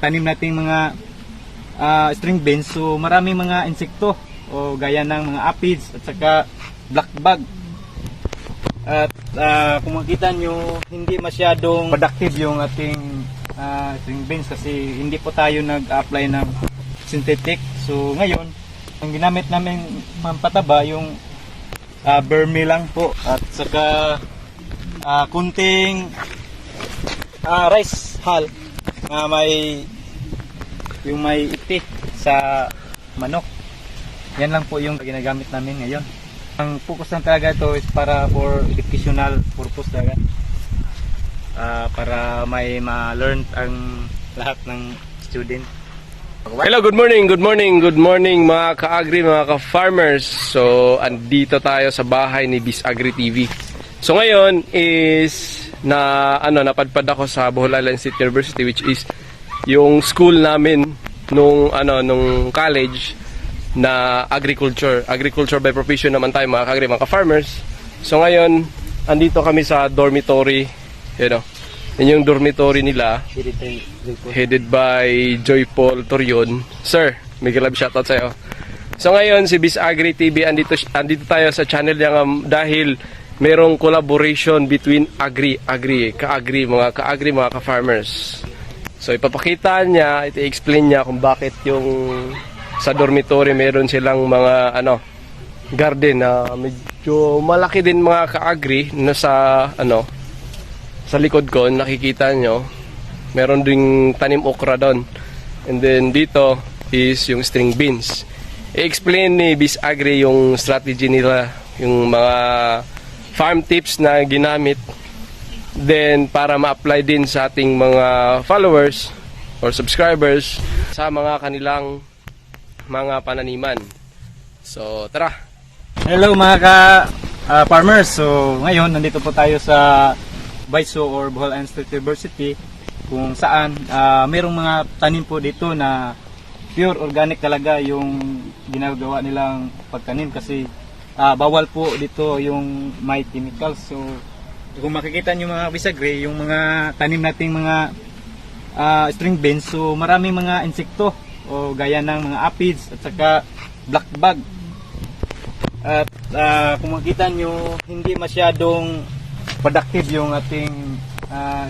tanim nating mga string beans, so maraming mga insekto o gaya ng mga aphids at saka black bug. At kung makita nyo, hindi masyadong productive yung ating string beans kasi hindi po tayo nag-apply ng synthetic. So ngayon, ang ginamit namin pampataba yung vermi lang po at saka kunting rice hull na may iti sa manok. Yan lang po yung ginagamit namin ngayon. Ang focus lang talaga ito is para for educational purpose talaga. Para may ma-learn ang lahat ng student. Hello, good morning mga ka-agri, mga ka-farmers. So, andito tayo sa bahay ni Biz Agri TV. So, ngayon is napadpad ako sa Bohol Island State University, which is yung school namin nung college na agriculture by profession naman tayo, mga ka-agri, mga ka-farmers. So, ngayon andito kami sa dormitory, yun yung dormitory nila, headed by Joy Paul Torion. Sir, may love shoutout sa'yo. So ngayon, si Biz Agri TV, andito tayo sa channel niya dahil merong collaboration between ka-agri, mga ka-farmers. So ipapakita niya, i-explain niya kung bakit yung sa dormitory meron silang mga garden na medyo malaki din, mga ka-agri, na sa likod ko, nakikita nyo, meron ding tanim okra doon. And then dito is yung string beans. I-explain ni Biz Agri yung strategy nila, yung mga farm tips na ginamit, then para ma-apply din sa ating mga followers or subscribers sa mga kanilang mga pananiman. So tara. Hello mga ka-farmers. So ngayon nandito po tayo sa BISO or Bohol Island State University, kung saan mayroong mga tanim po dito na pure organic talaga yung ginagawa nilang pagtanim kasi bawal po dito yung may chemicals. So kung makikita nyo mga Biz Agri, yung mga tanim nating mga string beans, so maraming mga insekto o gaya ng mga aphids at saka black bug. At kung makikita nyo, hindi masyadong productive yung ating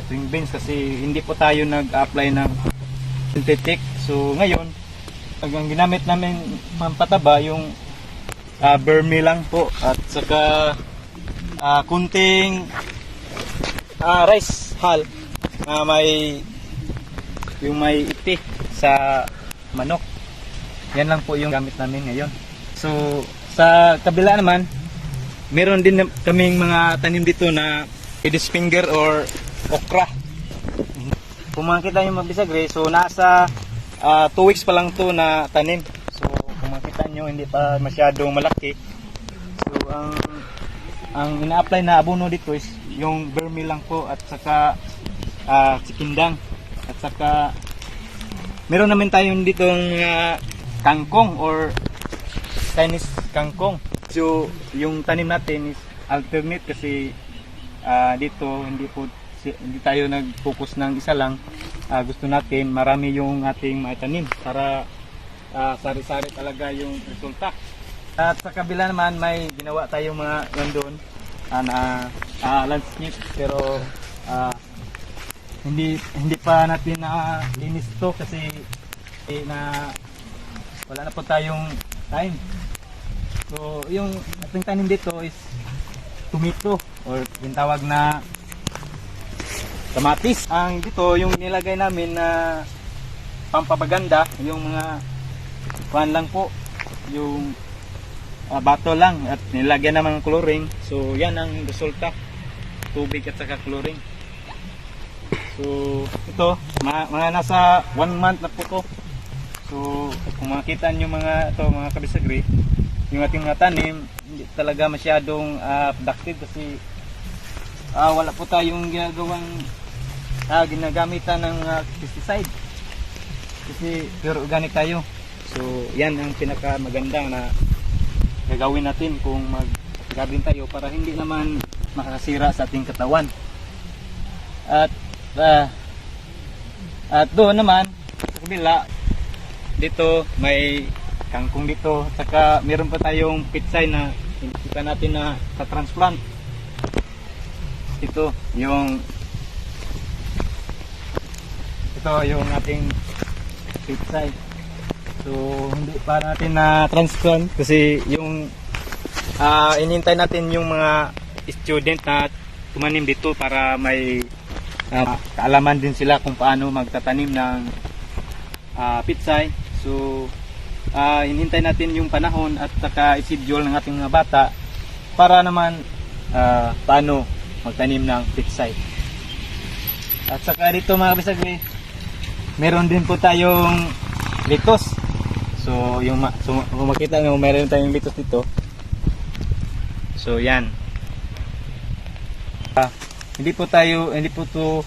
string beans kasi hindi po tayo nag-apply ng synthetic. So ngayon, ang ginamit namin pampataba yung vermi lang po at saka kunting rice hull na may iti sa manok. Yan lang po yung gamit namin ngayon. So sa kabila naman, meron din kaming mga tanim dito na lady's finger or okra. Kung makikita nyo mga Biz Agri, so nasa 2 weeks pa lang to na tanim. So kung makikita nyo, hindi pa masyadong malaki. So ang ina-apply na abono dito is yung vermi lang po at saka sikindang at saka meron naman tayong ditong kangkong or Chinese kangkong. So yung tanim natin is alternate kasi dito hindi tayo nag-focus ng isa lang. Gusto natin marami yung ating maitanim para sari-sari talaga yung resulta. At sa kabila naman may ginawa tayong mga doon na landscape, pero hindi pa natin linis to kasi wala na po tayong time. So yung ating tanim dito is tomato or yung tawag na kamatis. Ang dito yung nilagay namin na pampapaganda, yung mga kuhan lang po, yung bato lang at nilagyan naman ng coloring. So yan ang resulta, tubig at saka coloring. So ito mga nasa 1 month na po to. So kung makita nyo mga ka-Biz Agri, yung ating mga tanim hindi talaga masyadong productive kasi wala po tayong ginagamitan ng pesticide kasi pure organic tayo. So yan ang pinaka maganda na gagawin natin kung mag-garden tayo para hindi naman makakasira sa ating katawan. At doon naman kabila, dito may kangkong dito. Saka meron pa tayong pitsay na hindi pa natin na sa-transplant. Ito yung ating pitsay. So hindi pa natin na transplant kasi yung inintay natin yung mga student na tumanim dito para may kaalaman din sila kung paano magtatanim ng pitsay. So inintay natin yung panahon at saka isidule ng ating mga bata para naman paano magtanim ng pitsay. At saka dito mga kabisagri, meron din po tayong litos. So kung makita nyo, meron tayong litos dito. So yan. Hindi po to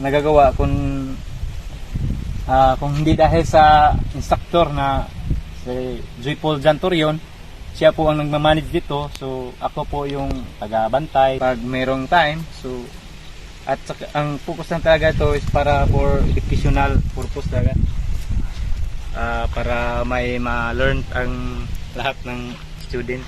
nagagawa kung hindi dahil sa instructor na si Joy Paul Jantorion. Siya po ang nagmamanage dito. So ako po yung taga-bantay pag mayroong time. So at saka, ang focus lang talaga ito is para for educational purpose talaga. Para may ma-learn ang lahat ng student.